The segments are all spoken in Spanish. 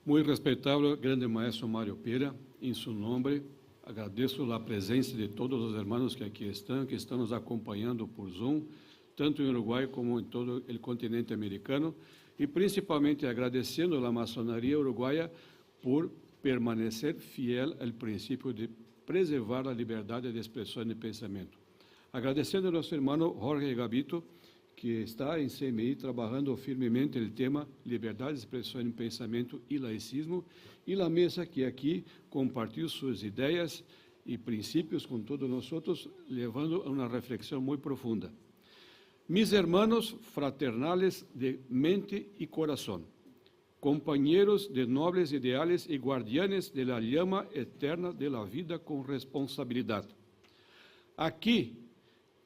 Muy respetable grande maestro Mário Pera, em seu nome, agradeço a presença de todos os hermanos que aqui estão, que estão nos acompanhando por Zoom, tanto em Uruguai como em todo o continente americano, e principalmente agradecendo a maçonaria uruguaia por permanecer fiel ao princípio de preservar a liberdade de expressão e de pensamento. Agradecendo ao nosso irmão Jorge Gabito, que está em CMI trabalhando firmemente o tema liberdade de expressão e pensamento e laicismo, e a mesa que aqui compartilhou suas ideias e princípios com todos nós outros, levando a uma reflexão muito profunda. Mis hermanos fraternales de mente y corazón, compañeros de nobles ideales y guardianes de la llama eterna de la vida con responsabilidad. Aquí,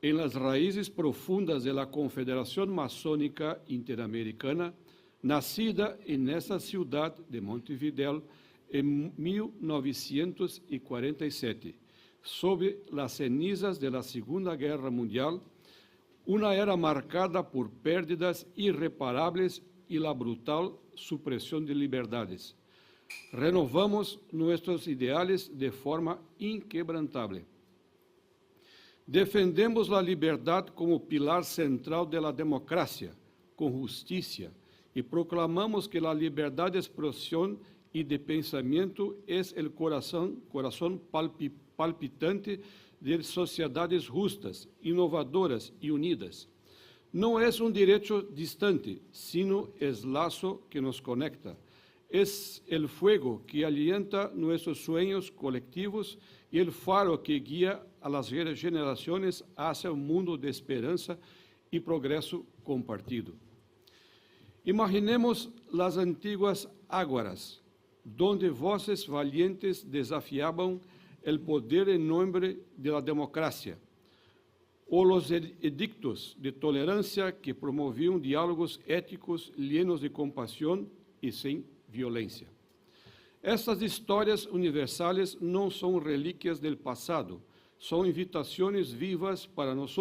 en las raíces profundas de la Confederación Masónica Interamericana, nacida en esta ciudad de Montevideo en 1947, sobre las cenizas de la Segunda Guerra Mundial, una era marcada por pérdidas irreparables y la brutal supresión de liberdades. Renovamos nuestros ideales de forma inquebrantable. Defendemos a liberdade como pilar central da democracia, com justiça, e proclamamos que a liberdade de expressão e de pensamento é o coração palpitante de sociedades justas, inovadoras e unidas. Não é direito distante, sino laço que nos conecta. É o fuego que alienta nossos sonhos colectivos e o faro que guia a las gerações hacia um mundo de esperança e progresso compartido. Imaginemos as antigas águaras, donde voces valientes desafiavam o poder em nome da democracia, ou os edictos de tolerância que promoviam diálogos éticos llenos de compaixão e sem violência. Estas histórias universais não são relíquias del passado, são invitações vivas para nós.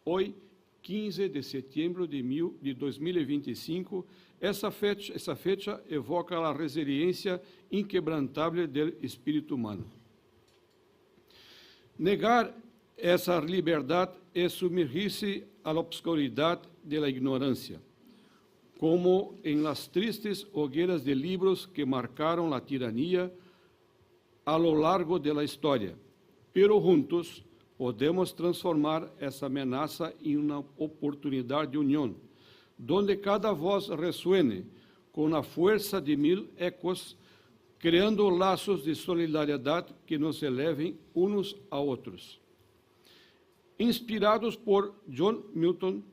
Hoje, 15 de setembro de 2025, essa fecha evoca a resiliência inquebrantável do espírito humano. Negar essa liberdade é submergir-se à obscuridade da ignorância, como em las tristes hogueiras de livros que marcaram a tirania a lo largo da história. Pero juntos podemos transformar essa ameaça em uma oportunidade de união, donde cada voz resuene com a força de 1000 ecos, criando laços de solidariedade que nos elevem uns a outros. Inspirados por John Milton,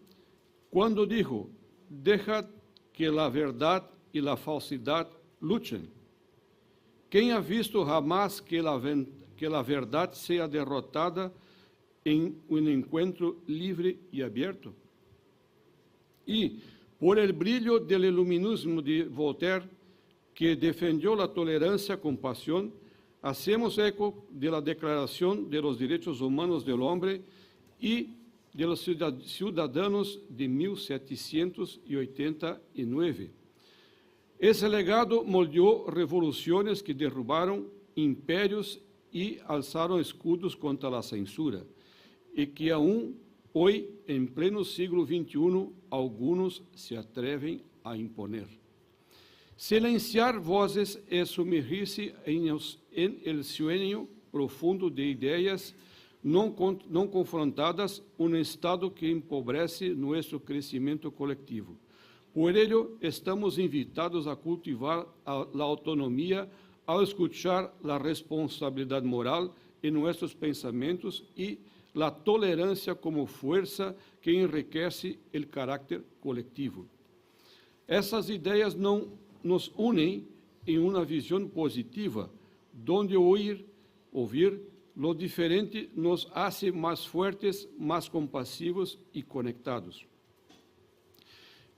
quando dijo: "Deja que a verdade e a falsidade lutem." Quem ha visto jamás que a verdade seja derrotada em um encontro livre e aberto? E, por el brilho del iluminismo de Voltaire, que defendió a tolerância com paixão, hacemos eco de la Declaración de los Derechos Humanos del Hombre e de los Ciudadanos de 1789. Esse legado moldeou revoluções que derrubaram impérios e alçaram escudos contra a censura, e que aún hoje, em pleno siglo XXI, alguns se atrevem a imponer. Silenciar vozes é submergir-se em el sueño profundo de ideias não confrontadas, um estado que empobrece nosso crescimento coletivo. Por ello, estamos invitados a cultivar a autonomia ao escuchar a responsabilidade moral em nossos pensamentos e a tolerância como força que enriquece o caráter coletivo. Essas ideias não nos unem em uma visão positiva, onde ouvir lo diferente nos hace mais fortes, mais compassivos e conectados.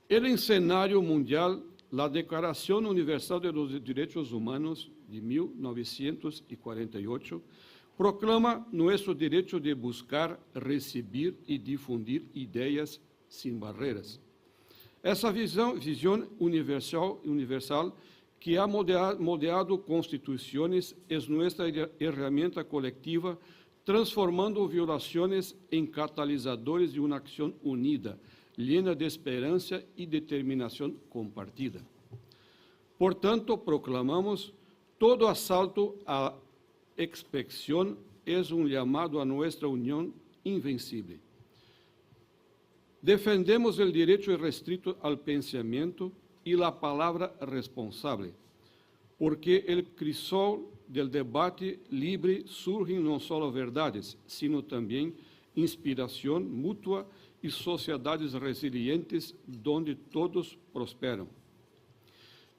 El cenário mundial, a Declaração Universal de los Derechos Humanos de 1948, proclama nosso direito de buscar, receber e difundir ideias sem barreiras. Essa visão universal que ha moldeado constituciones, es nuestra herramienta colectiva, transformando violaciones en catalizadores de una acción unida, llena de esperanza y determinación compartida. Por tanto, proclamamos: todo asalto a expectación es un llamado a nuestra unión invencible. Defendemos el derecho irrestricto al pensamiento y la palabra responsable, porque el crisol del debate libre surgen no solo verdades, sino también inspiración mutua y sociedades resilientes donde todos prosperan.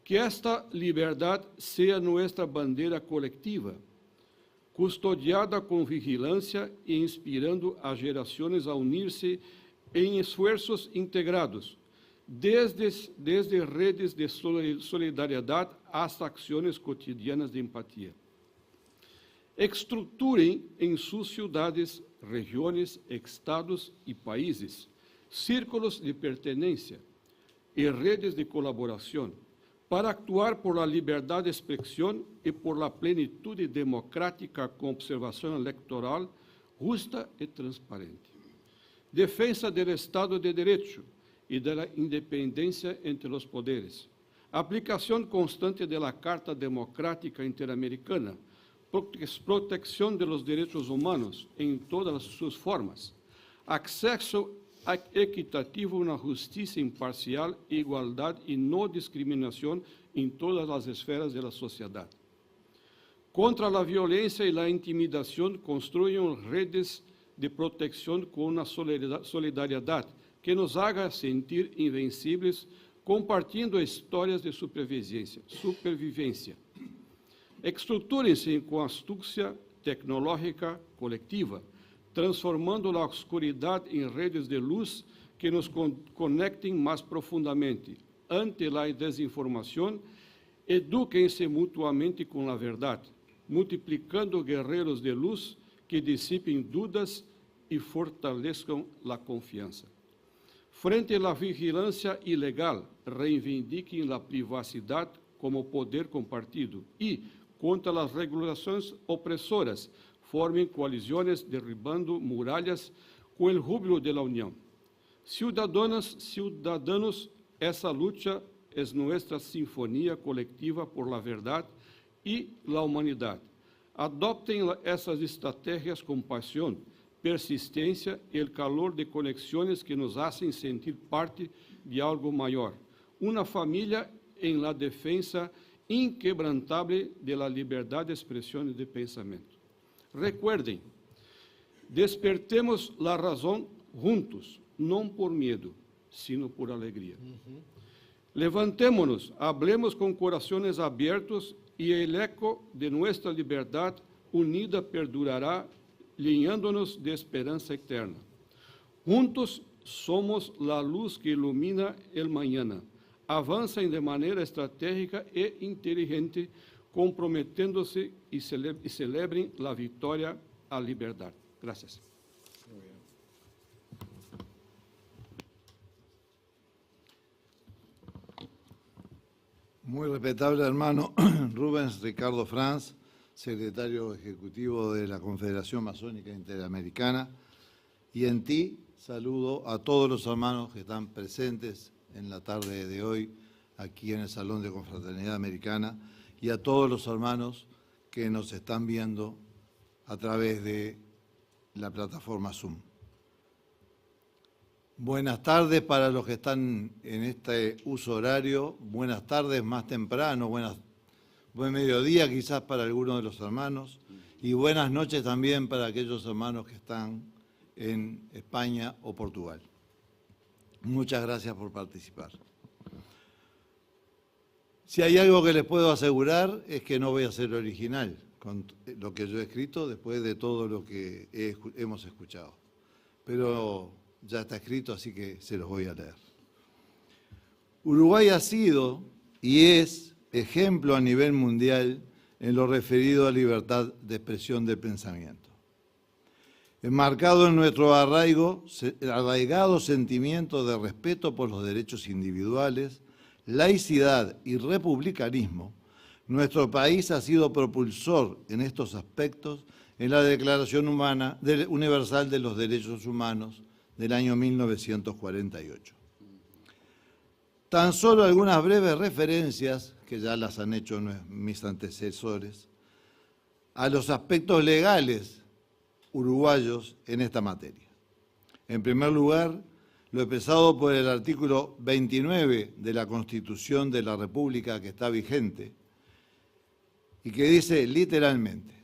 Que esta liberdad sea nuestra bandera colectiva, custodiada con vigilancia e inspirando a gerações a unir-se em esforços integrados, desde redes de solidariedade hasta ações cotidianas de empatia. Estruturem em suas cidades, regiões, estados e países círculos de pertenência e redes de colaboração para actuar por la liberdade de expressão e por la plenitude democrática com observação eleitoral justa e transparente. Defensa do Estado de Direito e da independência entre os poderes. Aplicação constante da Carta Democrática Interamericana. Protecção dos direitos humanos em todas as suas formas. Acesso equitativo, uma justiça imparcial, igualdade e não discriminação em todas as esferas da sociedade. Contra a violência e a intimidação, construam redes de proteção com uma solidariedade que nos haga sentir invencíveis, compartilhando histórias de supervivência. Estruturem-se com astúcia tecnológica coletiva, transformando a oscuridade em redes de luz que nos conectem mais profundamente. Ante a desinformação, eduquem-se mutuamente com a verdade, multiplicando guerreiros de luz que dissipem dúvidas e fortaleçam a confiança. Frente à vigilância ilegal, reivindiquem a privacidade como poder compartido e, contra as regulações opressoras, formem coalizões derribando muralhas com o júbilo da União. Ciudadanos, essa luta é nossa sinfonia coletiva por la verdade e la humanidade. Adoptem essas estratégias com paixão, persistência e o calor de conexões que nos hacen sentir parte de algo maior. Uma família em la defensa inquebrantável de la liberdade de expressão e de pensamento. Recuerdem, despertemos la razão juntos, não por medo, sino por alegria. Levantemo-nos, hablemos com corações abertos e el eco de nossa liberdade unida perdurará, llenándonos de esperança eterna. Juntos somos la luz que ilumina el mañana. Avancem de maneira estratégica e inteligente, comprometendo-se e celebrem a vitória à liberdade. Gracias. Muy respetable hermano Rubens Ricardo Franz, secretario ejecutivo de la Confederación Masónica Interamericana, y en ti saludo a todos los hermanos que están presentes en la tarde de hoy aquí en el Salón de Confraternidad Americana y a todos los hermanos que nos están viendo a través de la plataforma Zoom. Buenas tardes para los que están en este uso horario, buenas tardes más temprano, buen mediodía quizás para algunos de los hermanos y buenas noches también para aquellos hermanos que están en España o Portugal. Muchas gracias por participar. Si hay algo que les puedo asegurar es que no voy a ser original con lo que yo he escrito después de todo lo que hemos escuchado. Pero ya está escrito, así que se los voy a leer. Uruguay ha sido y es ejemplo a nivel mundial en lo referido a libertad de expresión del pensamiento. Enmarcado en nuestro arraigado sentimiento de respeto por los derechos individuales, laicidad y republicanismo, Nuestro país ha sido propulsor en estos aspectos en la Declaración Universal de los Derechos Humanos del año 1948. Tan solo algunas breves referencias, que ya las han hecho mis antecesores, a los aspectos legales uruguayos en esta materia. En primer lugar, lo expresado por el artículo 29 de la Constitución de la República que está vigente y que dice literalmente: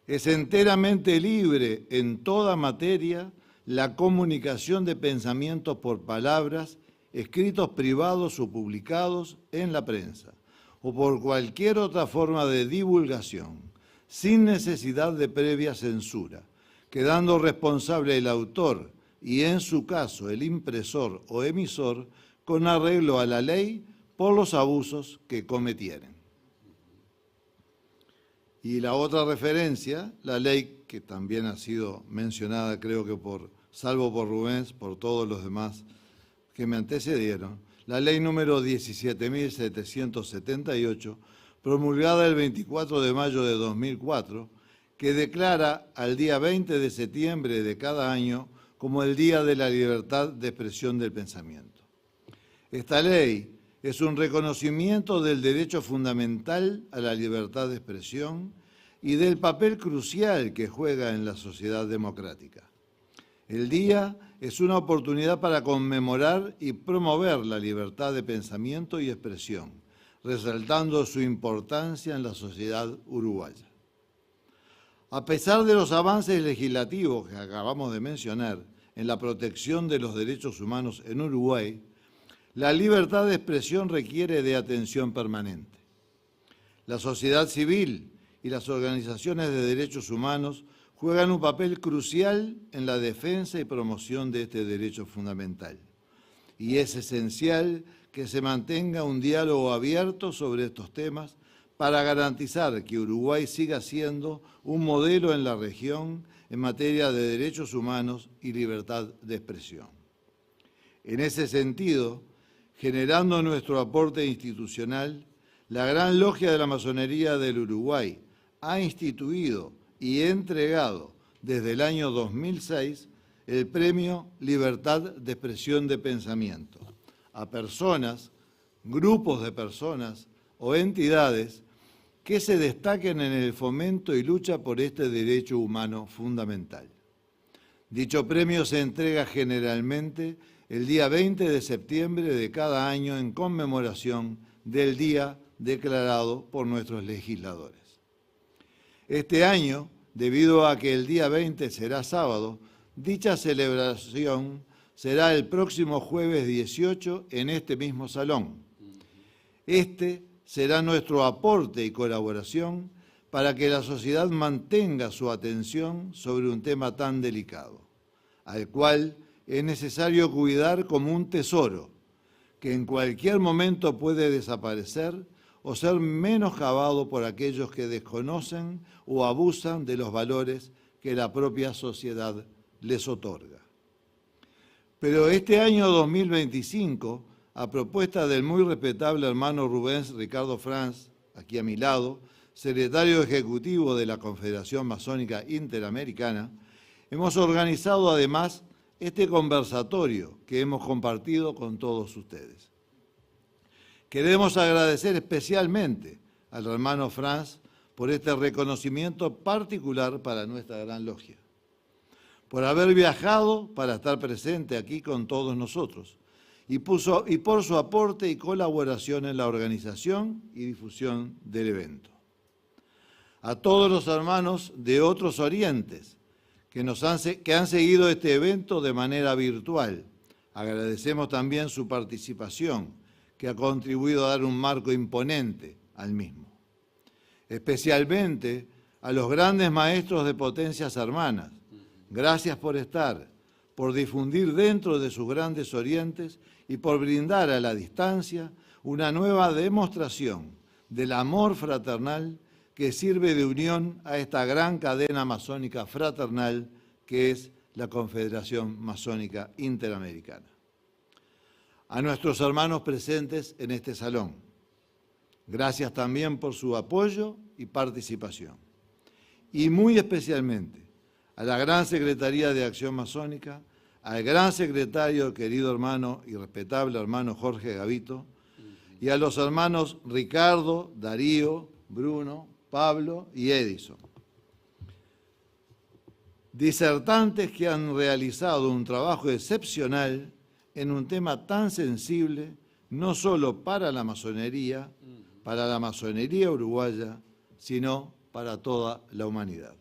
es enteramente libre en toda materia la comunicación de pensamientos por palabras, escritos privados o publicados en la prensa, o por cualquier otra forma de divulgación, sin necesidad de previa censura, quedando responsable el autor y, en su caso, el impresor o emisor, con arreglo a la ley por los abusos que cometieren. Y la otra referencia, la ley que también ha sido mencionada, creo que salvo por Rubens, por todos los demás que me antecedieron, la ley número 17.778, promulgada el 24 de mayo de 2004, que declara al día 20 de septiembre de cada año como el Día de la Libertad de Expresión del Pensamiento. Esta ley es un reconocimiento del derecho fundamental a la libertad de expresión y del papel crucial que juega en la sociedad democrática. El día es una oportunidad para conmemorar y promover la libertad de pensamiento y expresión, resaltando su importancia en la sociedad uruguaya. A pesar de los avances legislativos que acabamos de mencionar en la protección de los derechos humanos en Uruguay, la libertad de expresión requiere de atención permanente. La sociedad civil y las organizaciones de derechos humanos juegan un papel crucial en la defensa y promoción de este derecho fundamental. Y es esencial que se mantenga un diálogo abierto sobre estos temas para garantizar que Uruguay siga siendo un modelo en la región en materia de derechos humanos y libertad de expresión. En ese sentido, generando nuestro aporte institucional, la Gran Logia de la Masonería del Uruguay ha instituido y entregado desde el año 2006 el Premio Libertad de Expresión de Pensamiento a personas, grupos de personas o entidades que se destaquen en el fomento y lucha por este derecho humano fundamental. Dicho premio se entrega generalmente el día 20 de septiembre de cada año en conmemoración del día declarado por nuestros legisladores. Este año, debido a que el día 20 será sábado, dicha celebración será el próximo jueves 18 en este mismo salón. Este será nuestro aporte y colaboración para que la sociedad mantenga su atención sobre un tema tan delicado, al cual es necesario cuidar como un tesoro, que en cualquier momento puede desaparecer o ser menoscabado por aquellos que desconocen o abusan de los valores que la propia sociedad les otorga. Pero este año 2025, a propuesta del muy respetable hermano Rubens Ricardo Franz, aquí a mi lado, secretario ejecutivo de la Confederación Masónica Interamericana, hemos organizado además este conversatorio que hemos compartido con todos ustedes. Queremos agradecer especialmente al hermano Franz por este reconocimiento particular para nuestra Gran Logia, por haber viajado para estar presente aquí con todos nosotros y por su aporte y colaboración en la organización y difusión del evento. A todos los hermanos de otros orientes que han seguido este evento de manera virtual, agradecemos también su participación, que ha contribuido a dar un marco imponente al mismo. Especialmente a los grandes maestros de potencias hermanas, gracias por estar, por difundir dentro de sus grandes orientes y por brindar a la distancia una nueva demostración del amor fraternal que sirve de unión a esta gran cadena masónica fraternal que es la Confederación Masónica Interamericana. A nuestros hermanos presentes en este salón, Gracias también por su apoyo y participación. Y muy especialmente a la Gran Secretaría de Acción Masónica, al gran secretario, querido hermano y respetable hermano Jorge Gavito, y a los hermanos Ricardo, Darío, Bruno, Pablo y Edison. Disertantes que han realizado un trabajo excepcional en un tema tan sensible, no solo para la masonería uruguaya, sino para toda la humanidad.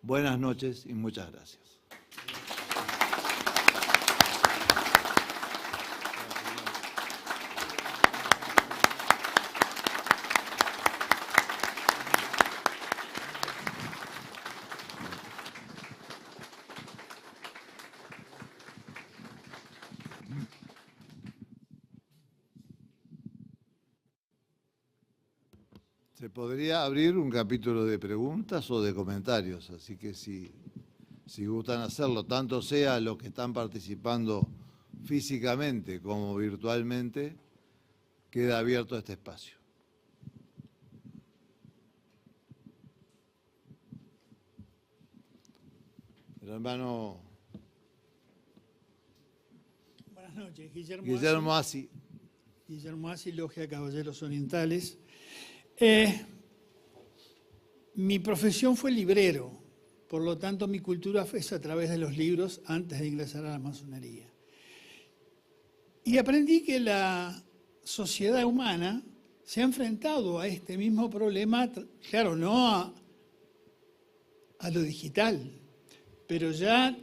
Buenas noches y muchas gracias. Se podría abrir un capítulo de preguntas o de comentarios, así que si gustan hacerlo, tanto sea los que están participando físicamente como virtualmente, queda abierto este espacio. El hermano Buenas noches, Guillermo Asi. Guillermo Asi, Logia de Caballeros Orientales. Mi profesión fue librero, por lo tanto mi cultura fue a través de los libros antes de ingresar a la masonería. Y aprendí que la sociedad humana se ha enfrentado a este mismo problema, claro, no a lo digital, pero ya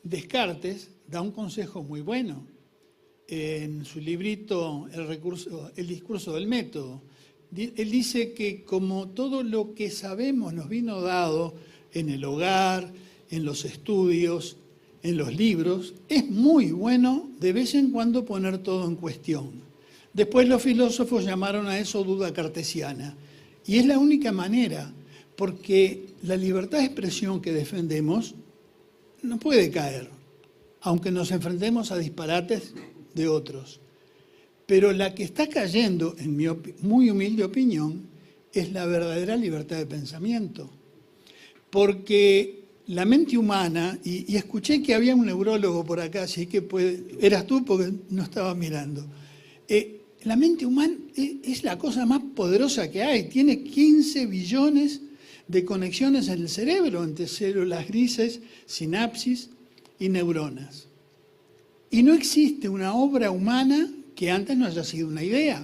Descartes da un consejo muy bueno en su librito El discurso del método. Él dice que como todo lo que sabemos nos vino dado en el hogar, en los estudios, en los libros, es muy bueno de vez en cuando poner todo en cuestión. Después los filósofos llamaron a eso duda cartesiana. Y es la única manera, porque la libertad de expresión que defendemos no puede caer, aunque nos enfrentemos a disparates de otros. Pero la que está cayendo, en mi muy humilde opinión, es la verdadera libertad de pensamiento. Porque la mente humana, y escuché que había un neurólogo por acá, así que eras tú porque no estaba mirando. La mente humana es la cosa más poderosa que hay. Tiene 15 billones de conexiones en el cerebro entre células grises, sinapsis y neuronas. Y no existe una obra humana que antes no haya sido una idea.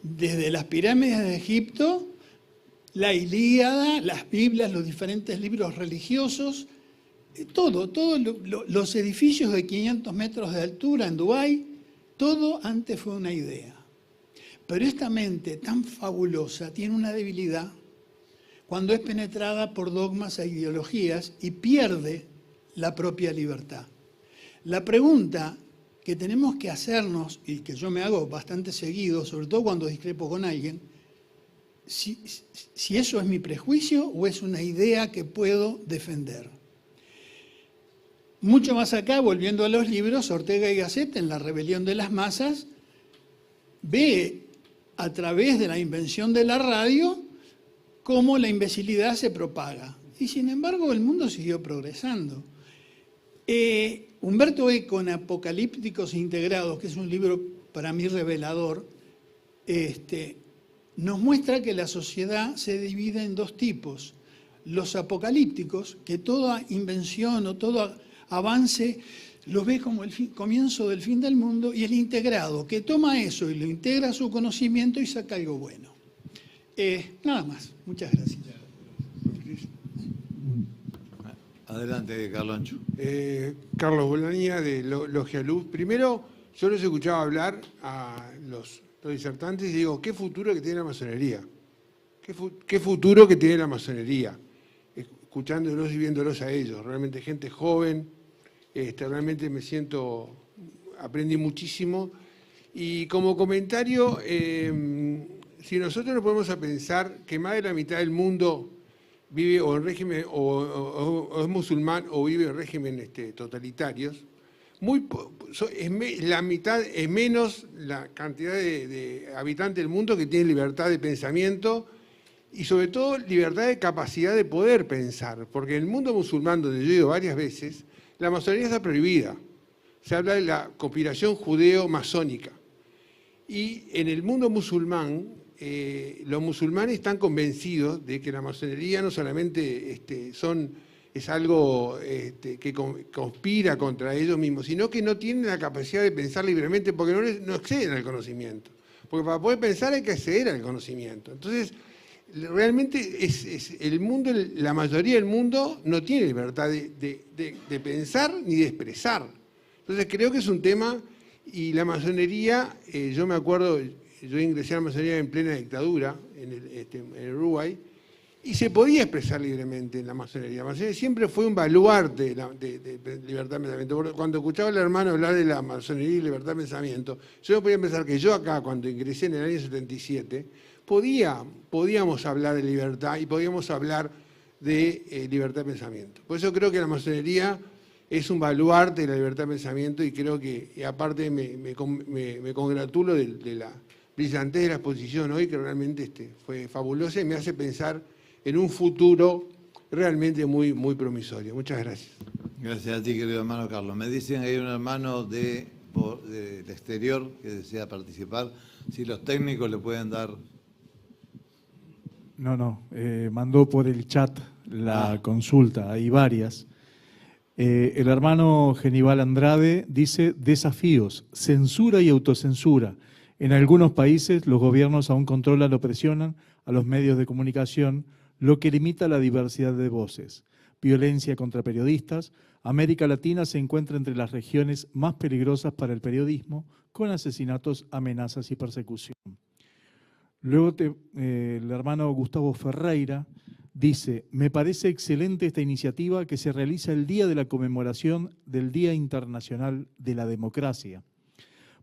Desde las pirámides de Egipto, la Ilíada, las Biblias, los diferentes libros religiosos, todos los edificios de 500 metros de altura en Dubái, todo antes fue una idea. Pero esta mente tan fabulosa tiene una debilidad cuando es penetrada por dogmas e ideologías y pierde la propia libertad. La pregunta que tenemos que hacernos, y que yo me hago bastante seguido, sobre todo cuando discrepo con alguien, si eso es mi prejuicio o es una idea que puedo defender. Mucho más acá, volviendo a los libros, Ortega y Gasset, en La rebelión de las masas, ve a través de la invención de la radio cómo la imbecilidad se propaga. Y sin embargo el mundo siguió progresando. Humberto Eco, en Apocalípticos Integrados, que es un libro para mí revelador, nos muestra que la sociedad se divide en dos tipos. Los apocalípticos, que toda invención o todo avance los ve como el comienzo del fin del mundo, y el integrado, que toma eso y lo integra a su conocimiento y saca algo bueno. Nada más. Muchas gracias. Adelante, Carlos Ancho. Carlos Bolaña, de Logia Luz. Primero, yo los escuchaba hablar a los disertantes y digo, ¿qué futuro que tiene la masonería? ¿Qué futuro que tiene la masonería? Escuchándolos y viéndolos a ellos. Realmente gente joven, realmente aprendí muchísimo. Y como comentario, si nosotros nos ponemos a pensar que más de la mitad del mundo vive o en régimen o es musulmán o vive en regímenes totalitarios, la mitad, es menos la cantidad de habitantes del mundo que tienen libertad de pensamiento y sobre todo libertad de capacidad de poder pensar, porque en el mundo musulmán, donde yo he ido varias veces, la masonería está prohibida. Se habla de la conspiración judeo-masónica. Y en el mundo musulmán, los musulmanes están convencidos de que la masonería no solamente es algo que conspira contra ellos mismos, sino que no tienen la capacidad de pensar libremente porque no acceden al conocimiento. Porque para poder pensar hay que acceder al conocimiento. Entonces, realmente el mundo, la mayoría del mundo no tiene libertad de pensar ni de expresar. Entonces creo que es un tema, y la masonería, yo me acuerdo, yo ingresé a la masonería en plena dictadura en el Uruguay, y se podía expresar libremente en la masonería. La masonería siempre fue un baluarte de libertad de pensamiento. Cuando escuchaba al hermano hablar de la masonería y libertad de pensamiento, yo no podía pensar que yo acá, cuando ingresé en el año 77, podíamos hablar de libertad y podíamos hablar de libertad de pensamiento. Por eso creo que la masonería es un baluarte de la libertad de pensamiento y creo que, y aparte me congratulo de la brillantez de la exposición hoy, que realmente fue fabulosa y me hace pensar en un futuro realmente muy, muy promisorio. Muchas gracias. Gracias a ti, querido hermano Carlos. Me dicen que hay un hermano del exterior que desea participar. Si los técnicos le pueden dar... No, mandó por el chat la consulta, hay varias. El hermano Genival Andrade dice: desafíos, censura y autocensura. En algunos países los gobiernos aún controlan o presionan a los medios de comunicación, lo que limita la diversidad de voces. Violencia contra periodistas. América Latina se encuentra entre las regiones más peligrosas para el periodismo, con asesinatos, amenazas y persecución. Luego el hermano Gustavo Ferreira dice: me parece excelente esta iniciativa que se realiza el día de la conmemoración del Día Internacional de la Democracia.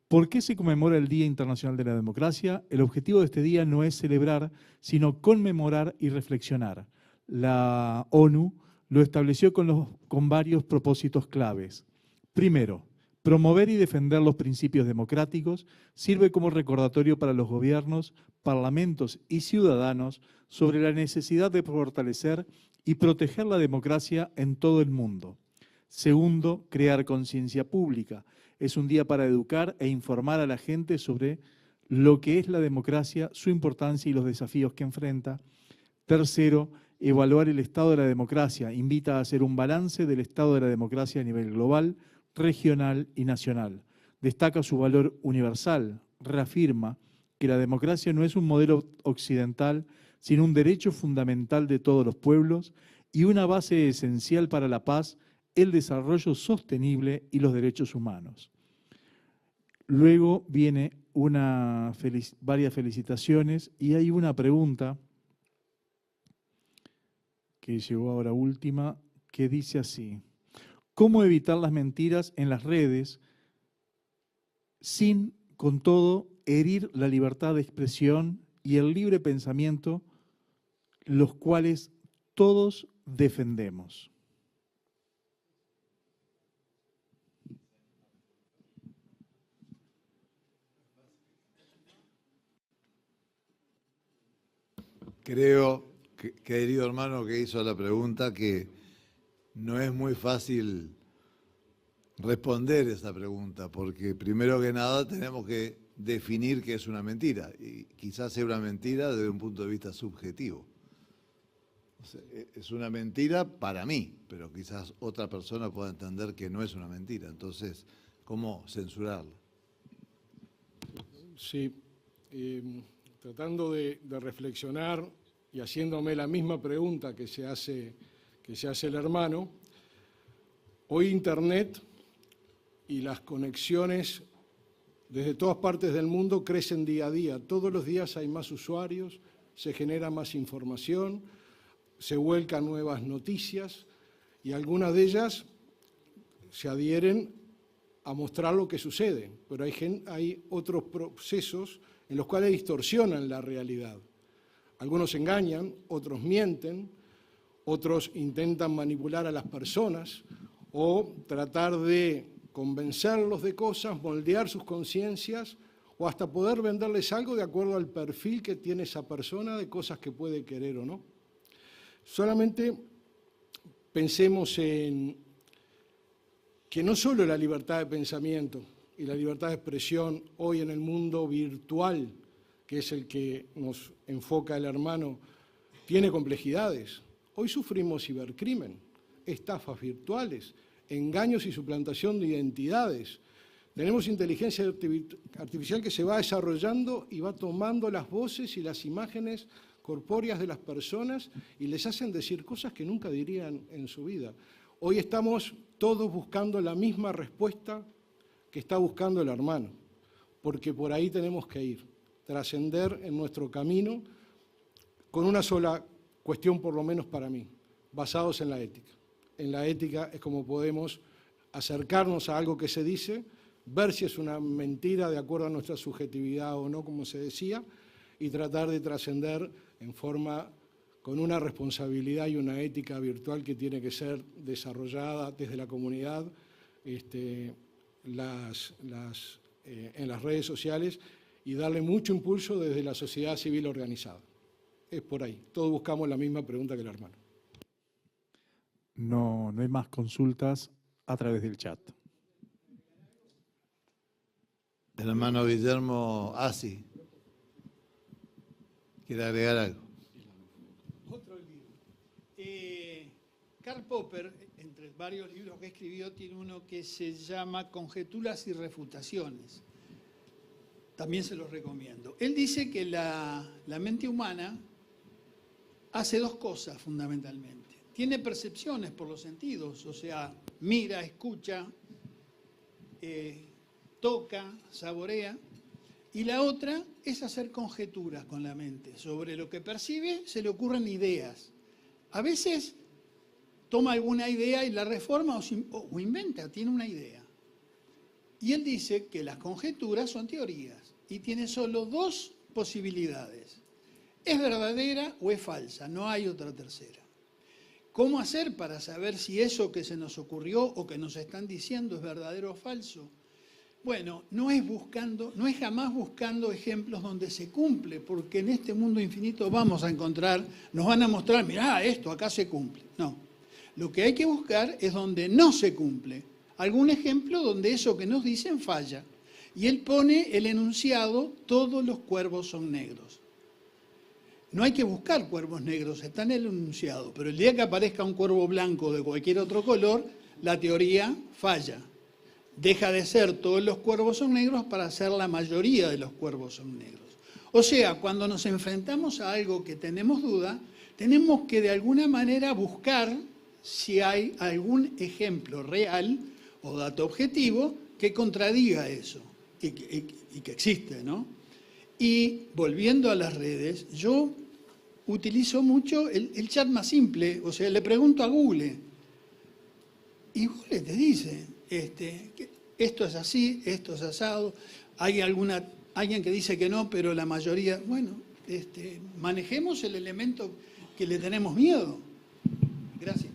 ¿Por qué se conmemora el Día Internacional de la Democracia? El objetivo de este día no es celebrar, sino conmemorar y reflexionar. La ONU lo estableció con varios propósitos claves. Primero, promover y defender los principios democráticos sirve como recordatorio para los gobiernos, parlamentos y ciudadanos sobre la necesidad de fortalecer y proteger la democracia en todo el mundo. Segundo, crear conciencia pública. Es un día para educar e informar a la gente sobre lo que es la democracia, su importancia y los desafíos que enfrenta. Tercero, evaluar el estado de la democracia. Invita a hacer un balance del estado de la democracia a nivel global, regional y nacional. Destaca su valor universal. Reafirma que la democracia no es un modelo occidental, sino un derecho fundamental de todos los pueblos y una base esencial para la paz, el desarrollo sostenible y los derechos humanos. Luego viene varias felicitaciones y hay una pregunta que llegó ahora última, que dice así: ¿cómo evitar las mentiras en las redes sin, con todo, herir la libertad de expresión y el libre pensamiento, los cuales todos defendemos? Creo, querido hermano que hizo la pregunta, que no es muy fácil responder esa pregunta, porque primero que nada tenemos que definir qué es una mentira, y quizás sea una mentira desde un punto de vista subjetivo. O sea, es una mentira para mí, pero quizás otra persona pueda entender que no es una mentira. Entonces, ¿cómo censurarla? Sí, tratando de reflexionar y haciéndome la misma pregunta que se hace el hermano, hoy Internet y las conexiones desde todas partes del mundo crecen día a día. Todos los días hay más usuarios, se genera más información, se vuelcan nuevas noticias y algunas de ellas se adhieren a mostrar lo que sucede, pero hay otros procesos en los cuales distorsionan la realidad. Algunos engañan, otros mienten, otros intentan manipular a las personas o tratar de convencerlos de cosas, moldear sus conciencias o hasta poder venderles algo de acuerdo al perfil que tiene esa persona de cosas que puede querer o no. Solamente pensemos en que no solo la libertad de pensamiento y la libertad de expresión hoy en el mundo virtual, que es el que nos enfoca el hermano, tiene complejidades. Hoy sufrimos cibercrimen, estafas virtuales, engaños y suplantación de identidades. Tenemos inteligencia artificial que se va desarrollando y va tomando las voces y las imágenes corpóreas de las personas y les hacen decir cosas que nunca dirían en su vida. Hoy estamos todos buscando la misma respuesta que está buscando el hermano, porque por ahí tenemos que ir, trascender en nuestro camino con una sola cuestión, por lo menos para mí, basados en la ética. En la ética es como podemos acercarnos a algo que se dice, ver si es una mentira de acuerdo a nuestra subjetividad o no, como se decía, y tratar de trascender en forma con una responsabilidad y una ética virtual que tiene que ser desarrollada desde la comunidad, en las redes sociales y darle mucho impulso desde la sociedad civil organizada. Es por ahí. Todos buscamos la misma pregunta que el hermano. No hay más consultas a través del chat. El hermano Guillermo Asi quiere agregar algo. Otro libro. Karl Popper, entre varios libros que escribió, tiene uno que se llama Conjeturas y Refutaciones. También se los recomiendo. Él dice que la mente humana hace dos cosas fundamentalmente. Tiene percepciones por los sentidos, o sea, mira, escucha, toca, saborea. Y la otra es hacer conjeturas con la mente. Sobre lo que percibe se le ocurren ideas. A veces toma alguna idea y la reforma o inventa, tiene una idea. Y él dice que las conjeturas son teorías y tiene solo dos posibilidades. ¿Es verdadera o es falsa? No hay otra tercera. ¿Cómo hacer para saber si eso que se nos ocurrió o que nos están diciendo es verdadero o falso? Bueno, no es jamás buscando ejemplos donde se cumple, porque en este mundo infinito vamos a encontrar, nos van a mostrar, mirá, esto acá se cumple. No, lo que hay que buscar es donde no se cumple. Algún ejemplo donde eso que nos dicen falla. Y él pone el enunciado, todos los cuervos son negros. No hay que buscar cuervos negros, está en el enunciado, pero el día que aparezca un cuervo blanco de cualquier otro color, la teoría falla. Deja de ser todos los cuervos son negros para ser la mayoría de los cuervos son negros. O sea, cuando nos enfrentamos a algo que tenemos duda, tenemos que de alguna manera buscar si hay algún ejemplo real o dato objetivo que contradiga eso y que existe, ¿no? Y volviendo a las redes, yo utilizo mucho el chat más simple, o sea, le pregunto a Google y Google te dice, esto es así, esto es asado, hay alguien que dice que no, pero la mayoría, bueno, manejemos el elemento que le tenemos miedo. Gracias.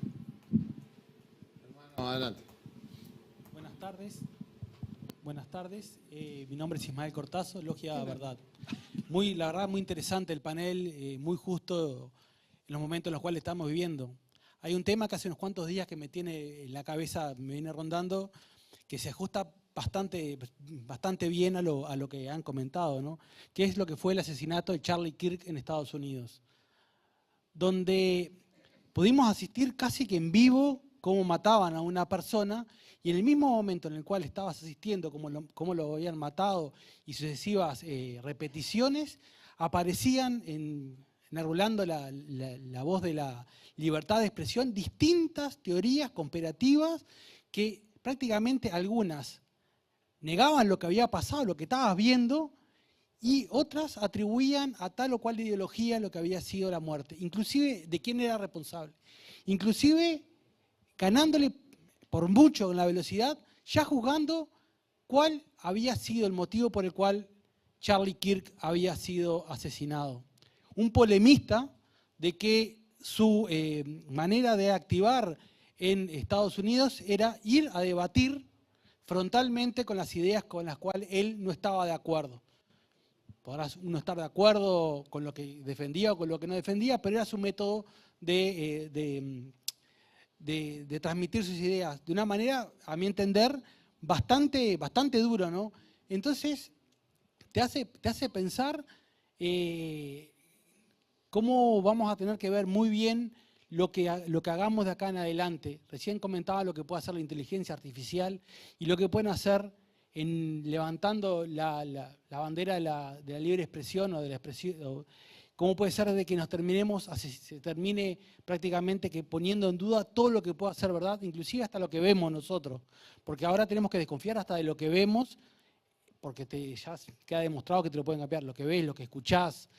Hermano, adelante. Buenas tardes. Buenas tardes. Mi nombre es Ismael Cortazo, Logia Verdad. La verdad, muy interesante el panel, muy justo en los momentos en los cuales estamos viviendo. Hay un tema que hace unos cuantos días que me tiene en la cabeza, me viene rondando, que se ajusta bastante bien a lo que han comentado, ¿no? Que es lo que fue el asesinato de Charlie Kirk en Estados Unidos, donde pudimos asistir casi que en vivo cómo mataban a una persona y en el mismo momento en el cual estabas asistiendo cómo lo habían matado y sucesivas repeticiones, aparecían enarbolando la voz de la libertad de expresión distintas teorías conspirativas que prácticamente algunas negaban lo que había pasado, lo que estabas viendo, y otras atribuían a tal o cual ideología lo que había sido la muerte, inclusive de quién era responsable, inclusive ganándole por mucho en la velocidad, ya juzgando cuál había sido el motivo por el cual Charlie Kirk había sido asesinado. Un polemista de que su manera de activar en Estados Unidos era ir a debatir frontalmente con las ideas con las cuales él no estaba de acuerdo. Podrá uno estar de acuerdo con lo que defendía o con lo que no defendía, pero era su método de transmitir sus ideas de una manera, a mi entender, bastante duro, ¿no? Entonces, te hace pensar cómo vamos a tener que ver muy bien lo que hagamos de acá en adelante. Recién comentaba lo que puede hacer la inteligencia artificial y lo que pueden hacer levantando la bandera de la libre expresión o de la expresión. ¿Cómo puede ser de que se termine prácticamente que poniendo en duda todo lo que pueda ser verdad, inclusive hasta lo que vemos nosotros? Porque ahora tenemos que desconfiar hasta de lo que vemos, porque ya queda demostrado que te lo pueden cambiar, lo que ves, lo que escuchás,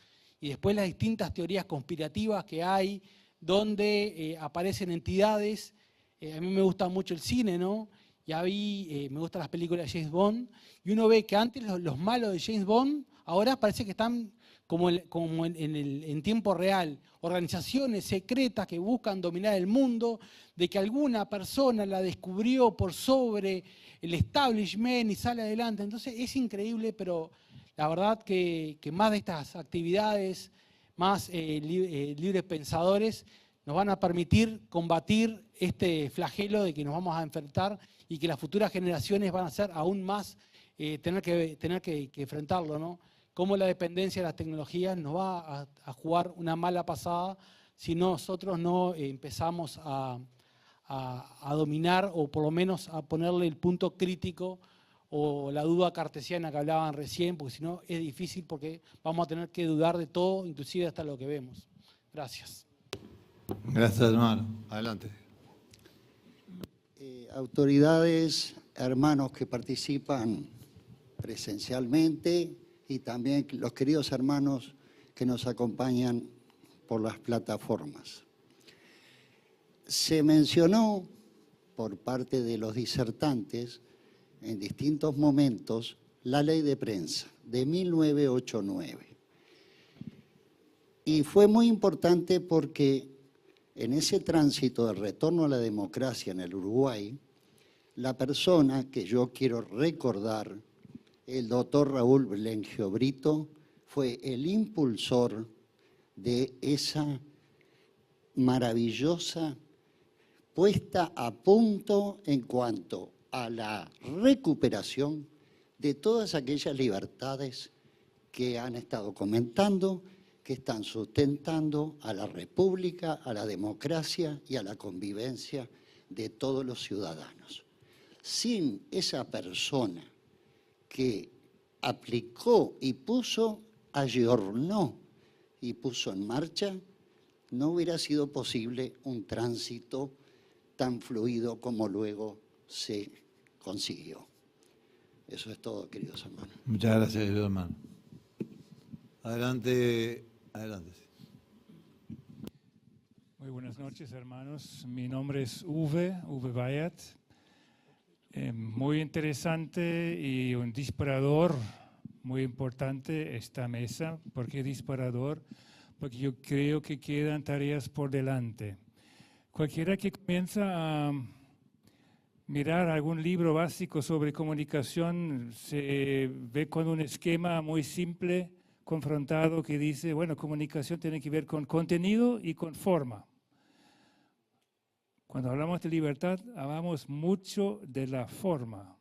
y después las distintas teorías conspirativas que hay, donde aparecen entidades. A mí me gusta mucho el cine, ¿no? Me gustan las películas de James Bond, y uno ve que antes los malos de James Bond ahora parece que están como en tiempo real, organizaciones secretas que buscan dominar el mundo, de que alguna persona la descubrió por sobre el establishment y sale adelante. Entonces es increíble, pero la verdad que más de estas actividades, más libres pensadores, nos van a permitir combatir este flagelo de que nos vamos a enfrentar y que las futuras generaciones van a ser aún más tener que enfrentarlo, ¿no? Cómo la dependencia de las tecnologías nos va a jugar una mala pasada si nosotros no empezamos a dominar, o por lo menos a ponerle el punto crítico o la duda cartesiana que hablaban recién, porque si no es difícil, porque vamos a tener que dudar de todo, inclusive hasta lo que vemos. Gracias. Gracias, hermano. Adelante. Autoridades, hermanos que participan presencialmente y también los queridos hermanos que nos acompañan por las plataformas. Se mencionó por parte de los disertantes en distintos momentos la ley de prensa de 1989. Y fue muy importante porque en ese tránsito del retorno a la democracia en el Uruguay, la persona que yo quiero recordar, el doctor Raúl Belengio Brito, fue el impulsor de esa maravillosa puesta a punto en cuanto a la recuperación de todas aquellas libertades que han estado comentando, que están sustentando a la república, a la democracia y a la convivencia de todos los ciudadanos. Sin esa persona que aplicó y ayornó y puso en marcha, no hubiera sido posible un tránsito tan fluido como luego se consiguió. Eso es todo, queridos hermanos. Muchas gracias, querido hermano. Adelante. Muy buenas noches, hermanos. Mi nombre es Uwe Bayat. Muy interesante y un disparador muy importante esta mesa. ¿Por qué disparador? Porque yo creo que quedan tareas por delante. Cualquiera que comienza a mirar algún libro básico sobre comunicación se ve con un esquema muy simple, confrontado, que dice, bueno, comunicación tiene que ver con contenido y con forma. Cuando hablamos de libertad, hablamos mucho de la forma.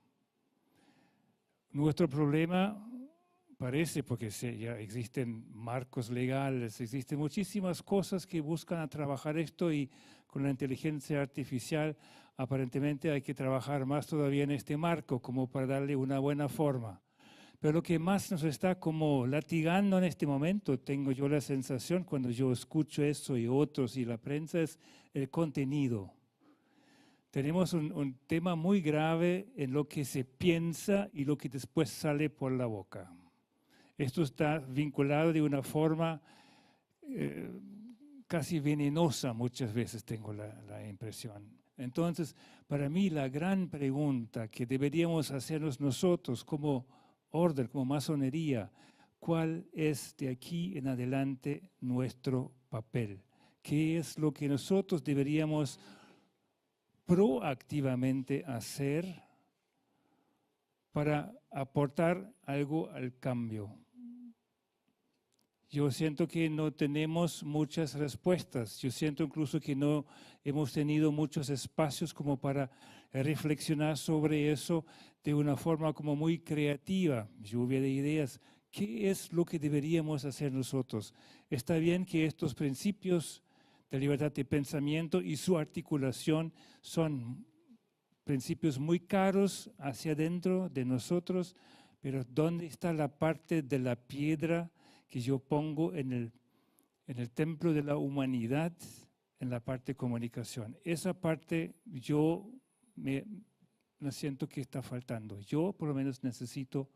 Nuestro problema parece, porque ya existen marcos legales, existen muchísimas cosas que buscan a trabajar esto, y con la inteligencia artificial aparentemente hay que trabajar más todavía en este marco como para darle una buena forma. Pero lo que más nos está como latigando en este momento, tengo yo la sensación cuando yo escucho eso y otros y la prensa, es el contenido. Tenemos un tema muy grave en lo que se piensa y lo que después sale por la boca. Esto está vinculado de una forma casi venenosa muchas veces, tengo la impresión. Entonces, para mí la gran pregunta que deberíamos hacernos nosotros como orden, como masonería, ¿cuál es de aquí en adelante nuestro papel? ¿Qué es lo que nosotros deberíamos proactivamente hacer para aportar algo al cambio. Yo siento que no tenemos muchas respuestas. Yo siento incluso que no hemos tenido muchos espacios como para reflexionar sobre eso de una forma como muy creativa, lluvia de ideas. ¿Qué es lo que deberíamos hacer nosotros? Está bien que estos principios de libertad de pensamiento y su articulación son principios muy caros hacia adentro de nosotros, pero ¿dónde está la parte de la piedra que yo pongo en el templo de la humanidad, en la parte de comunicación? Esa parte yo me siento que está faltando. Yo por lo menos necesito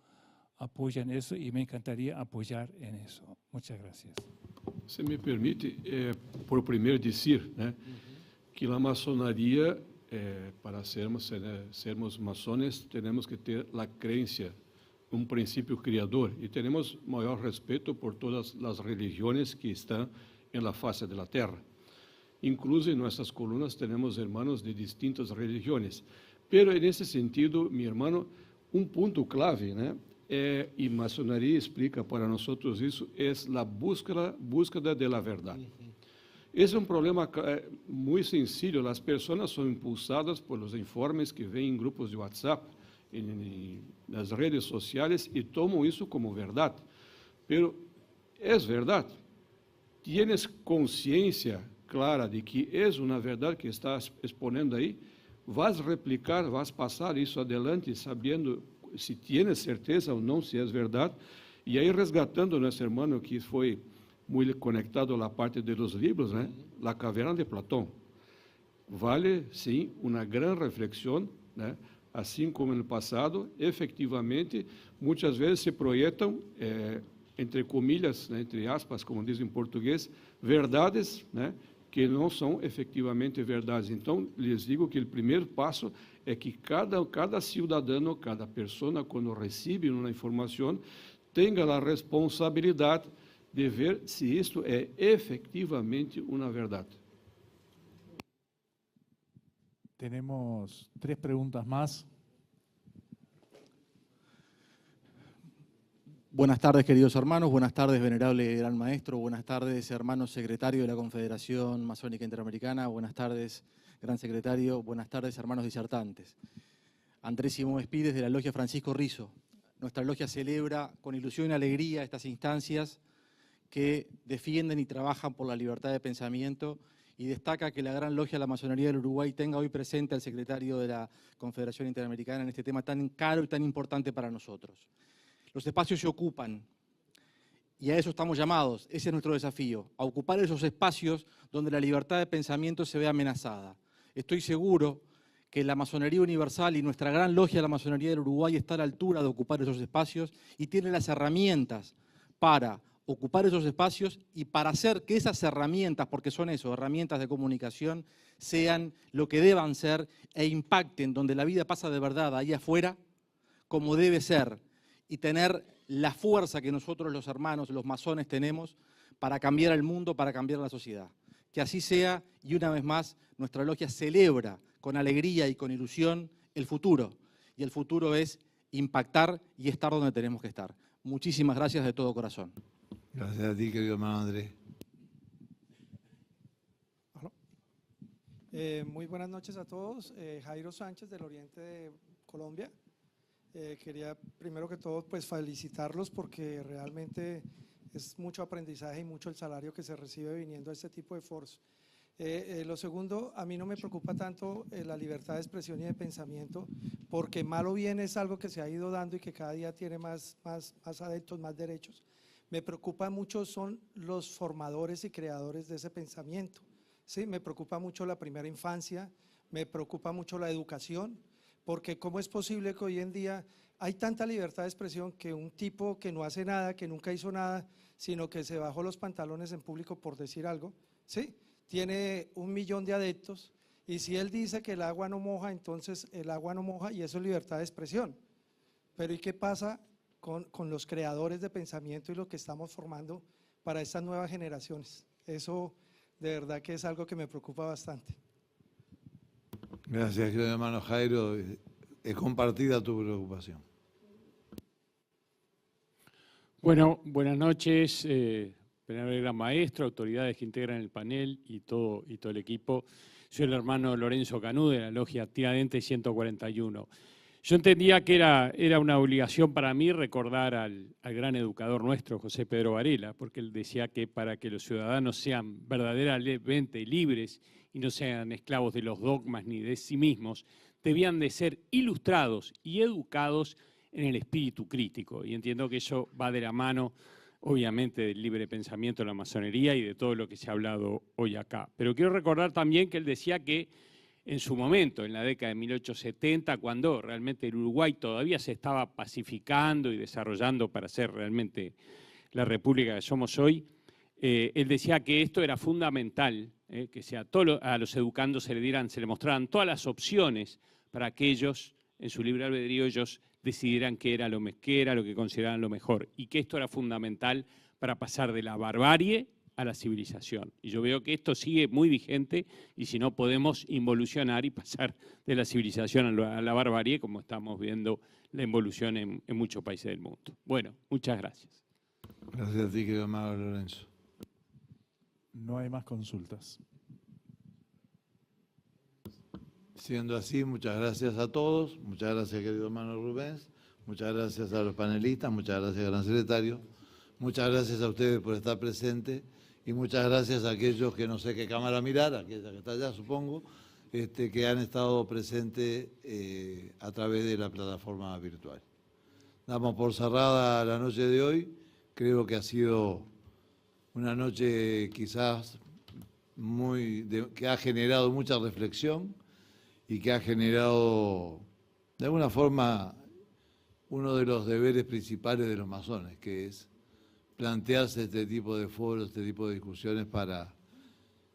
apoyo en eso y me encantaría apoyar en eso. Muchas gracias. Se me permite, por primeiro dizer, né, que a maçonaria, para sermos maçones, temos que ter a crença, princípio criador, e temos maior respeito por todas as religiões que estão na face da terra. Incluso em nossas colunas temos irmãos de distintas religiões. Pero, nesse sentido, meu irmão, ponto clave, né, e maçonaria explica para nós isso, é a búsqueda da verdade. Esse é problema muito sencillo. As pessoas são impulsadas por os informes que vêm em grupos de WhatsApp, nas redes sociais, e tomam isso como verdade. Pero é verdade. Tienes consciência clara de que é uma verdade que estás exponendo aí? Vas replicar, vas passar isso adiante, sabendo se tienes certeza ou não se é verdade. E aí, resgatando nosso irmão que foi muito conectado à parte dos livros, né? La Caverna de Platão. Vale, sim, uma grande reflexão, né? Assim como no passado, efetivamente, muitas vezes se projetam, entre comilhas, né, entre aspas, como diz em português, verdades, né, que não são efetivamente verdades. Então, lhes digo que o primeiro passo é que cada cidadão, cada pessoa, quando recebe uma informação, tenha a responsabilidade de ver se isto é efetivamente uma verdade. Tenemos 3 preguntas más. Buenas tardes, queridos hermanos. Buenas tardes, venerable gran maestro. Buenas tardes, hermano secretario de la Confederación Masónica Interamericana. Buenas tardes, gran secretario. Buenas tardes, hermanos disertantes. Andrés Simón Espides, de la Logia Francisco Rizo. Nuestra logia celebra con ilusión y alegría estas instancias que defienden y trabajan por la libertad de pensamiento, y destaca que la Gran Logia de la Masonería del Uruguay tenga hoy presente al secretario de la Confederación Interamericana en este tema tan caro y tan importante para nosotros. Los espacios se ocupan, y a eso estamos llamados. Ese es nuestro desafío, a ocupar esos espacios donde la libertad de pensamiento se ve amenazada. Estoy seguro que la Masonería Universal y nuestra Gran Logia de la Masonería del Uruguay está a la altura de ocupar esos espacios y tiene las herramientas para ocupar esos espacios y para hacer que esas herramientas, porque son eso, herramientas de comunicación, sean lo que deban ser e impacten donde la vida pasa de verdad, ahí afuera, como debe ser, y tener la fuerza que nosotros los hermanos, los masones tenemos para cambiar el mundo, para cambiar la sociedad. Que así sea, y una vez más, nuestra logia celebra con alegría y con ilusión el futuro, y el futuro es impactar y estar donde tenemos que estar. Muchísimas gracias de todo corazón. Gracias a ti, querido hermano Andrés. Muy buenas noches a todos. Jairo Sánchez, del Oriente de Colombia. Quería, primero que todo, pues felicitarlos porque realmente es mucho aprendizaje y mucho el salario que se recibe viniendo a este tipo de foros. Lo segundo, a mí no me preocupa tanto la libertad de expresión y de pensamiento, porque mal o bien es algo que se ha ido dando y que cada día tiene más adeptos, más derechos. Me preocupa mucho son los formadores y creadores de ese pensamiento. ¿Sí? Me preocupa mucho la primera infancia, me preocupa mucho la educación, porque ¿cómo es posible que hoy en día hay tanta libertad de expresión que un tipo que no hace nada, que nunca hizo nada, sino que se bajó los pantalones en público por decir algo, ¿sí? Tiene 1 millón de adeptos, y si él dice que el agua no moja, entonces el agua no moja y eso es libertad de expresión. Pero ¿y qué pasa con los creadores de pensamiento y lo que estamos formando para estas nuevas generaciones? Eso de verdad que es algo que me preocupa bastante. Gracias, querido hermano Jairo. Es compartida tu preocupación. Bueno, buenas noches, venerable gran maestro, autoridades que integran el panel y todo el equipo. Soy el hermano Lorenzo Canú de la Logia Tiradentes 141. Yo entendía que era una obligación para mí recordar al gran educador nuestro, José Pedro Varela, porque él decía que para que los ciudadanos sean verdaderamente libres y no sean esclavos de los dogmas ni de sí mismos, debían de ser ilustrados y educados en el espíritu crítico. Y entiendo que eso va de la mano, obviamente, del libre pensamiento de la masonería y de todo lo que se ha hablado hoy acá. Pero quiero recordar también que él decía que en su momento, en la década de 1870, cuando realmente el Uruguay todavía se estaba pacificando y desarrollando para ser realmente la república que somos hoy, él decía que esto era fundamental, que a los educandos se le mostraran todas las opciones para que ellos, en su libre albedrío, ellos decidieran qué era lo que consideraban lo mejor, y que esto era fundamental para pasar de la barbarie a la civilización. Y yo veo que esto sigue muy vigente, y si no podemos involucionar y pasar de la civilización a la barbarie, como estamos viendo la involución en muchos países del mundo. Bueno, muchas gracias. Gracias a ti, querido hermano Lorenzo. No hay más consultas. Siendo así, muchas gracias a todos, muchas gracias, querido hermano Rubens, muchas gracias a los panelistas, muchas gracias, gran secretario, muchas gracias a ustedes por estar presentes y muchas gracias a aquellos que no sé qué cámara mirar, aquella que está allá, supongo, que han estado presentes a través de la plataforma virtual. Damos por cerrada la noche de hoy. Creo que ha sido una noche quizás que ha generado mucha reflexión y que ha generado, de alguna forma, uno de los deberes principales de los masones, que es plantearse este tipo de foros, este tipo de discusiones para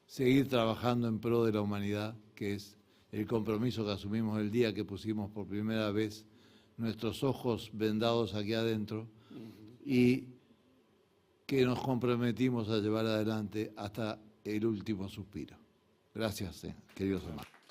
seguir trabajando en pro de la humanidad, que es el compromiso que asumimos el día que pusimos por primera vez nuestros ojos vendados aquí adentro y que nos comprometimos a llevar adelante hasta el último suspiro. Gracias, queridos hermanos.